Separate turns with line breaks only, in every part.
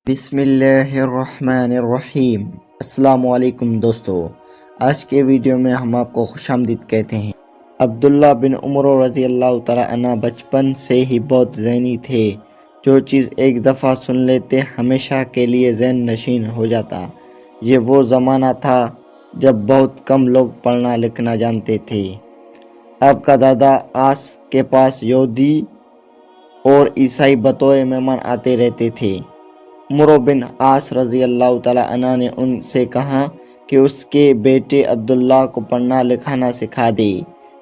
بسم اللہ الرحمن الرحیم۔ السلام علیکم دوستو، آج کے ویڈیو میں ہم آپ کو خوش آمدید کہتے ہیں۔ عبداللہ بن عمر رضی اللہ تعالیٰ عنہ بچپن سے ہی بہت ذہنی تھے۔ جو چیز ایک دفعہ سن لیتے ہمیشہ کے لیے ذہن نشین ہو جاتا۔ یہ وہ زمانہ تھا جب بہت کم لوگ پڑھنا لکھنا جانتے تھے۔ آپ کا دادا آس کے پاس یہودی اور عیسائی بطور مہمان آتے رہتے تھے۔ عمرو بن عاص رضی اللہ تعالیٰ عنہ نے ان سے کہا کہ اس کے بیٹے عبداللہ کو پڑھنا لکھانا سکھا دے،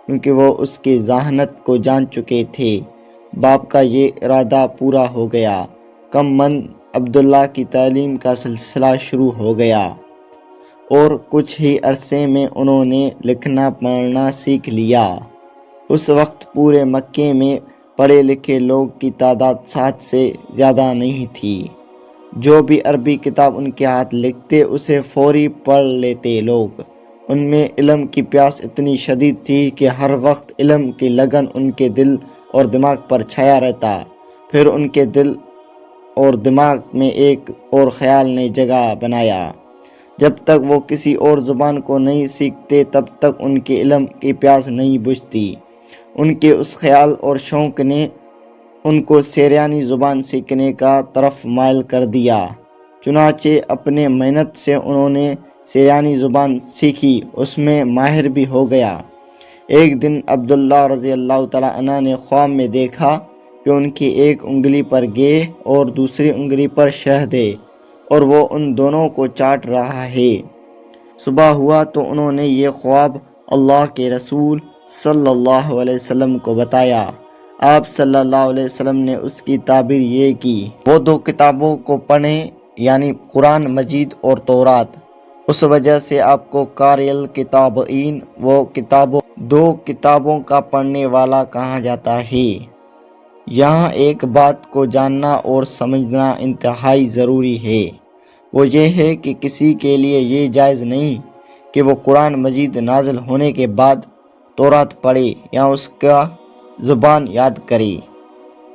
کیونکہ وہ اس کی ذہانت کو جان چکے تھے۔ باپ کا یہ ارادہ پورا ہو گیا۔ کم من عبداللہ کی تعلیم کا سلسلہ شروع ہو گیا اور کچھ ہی عرصے میں انہوں نے لکھنا پڑھنا سیکھ لیا۔ اس وقت پورے مکے میں پڑھے لکھے لوگ کی تعداد 7 سے زیادہ نہیں تھی۔ جو بھی عربی کتاب ان کے ہاتھ لکھتے اسے فوری پڑھ لیتے لوگ۔ ان میں علم کی پیاس اتنی شدید تھی کہ ہر وقت علم کی لگن ان کے دل اور دماغ پر چھایا رہتا۔ پھر ان کے دل اور دماغ میں ایک اور خیال نے جگہ بنایا۔ جب تک وہ کسی اور زبان کو نہیں سیکھتے تب تک ان کے علم کی پیاس نہیں بجھتی۔ ان کے اس خیال اور شوق نے ان کو سریانی زبان سیکھنے کا طرف مائل کر دیا۔ چنانچہ اپنے محنت سے انہوں نے سریانی زبان سیکھی، اس میں ماہر بھی ہو گیا۔ ایک دن عبداللہ رضی اللہ تعالیٰ عنہ نے خواب میں دیکھا کہ ان کی ایک انگلی پر گے اور دوسری انگلی پر شہد ہے اور وہ ان دونوں کو چاٹ رہا ہے۔ صبح ہوا تو انہوں نے یہ خواب اللہ کے رسول صلی اللہ علیہ وسلم کو بتایا۔ آپ صلی اللہ علیہ وسلم نے اس کی تعبیر یہ کی، وہ 2 کتابوں کو پڑھیں، یعنی قرآن مجید اور تورات۔ اس وجہ سے آپ کو قاری الکتابین، وہ 2 کتابوں کا پڑھنے والا کہا جاتا ہے۔ یہاں ایک بات کو جاننا اور سمجھنا انتہائی ضروری ہے، وہ یہ ہے کہ کسی کے لیے یہ جائز نہیں کہ وہ قرآن مجید نازل ہونے کے بعد تورات پڑھے یا اس کا زبان یاد کرے۔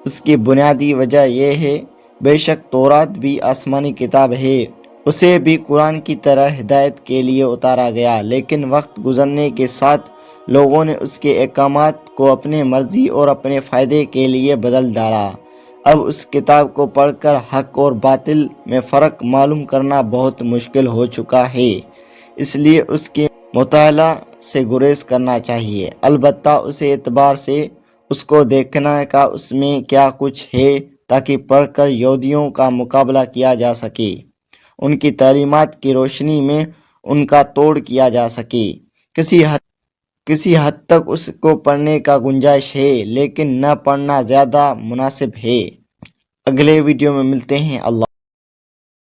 اس کی بنیادی وجہ یہ ہے، بے شک تورات بھی آسمانی کتاب ہے، اسے بھی قرآن کی طرح ہدایت کے لیے اتارا گیا، لیکن وقت گزرنے کے ساتھ لوگوں نے اس کے احکامات کو اپنے مرضی اور اپنے فائدے کے لیے بدل ڈالا۔ اب اس کتاب کو پڑھ کر حق اور باطل میں فرق معلوم کرنا بہت مشکل ہو چکا ہے، اس لیے اس کے مطالعہ سے گریز کرنا چاہیے، البتہ اس اعتبار سے اس کو دیکھنا کہ اس میں کیا کچھ ہے، تاکہ پڑھ کر یہودیوں کا مقابلہ کیا جا سکے، ان کی تعلیمات کی روشنی میں ان کا توڑ کیا جا سکے۔ کسی حد تک اس کو پڑھنے کا گنجائش ہے، لیکن نہ پڑھنا زیادہ مناسب ہے۔ اگلے ویڈیو میں ملتے ہیں۔ اللہ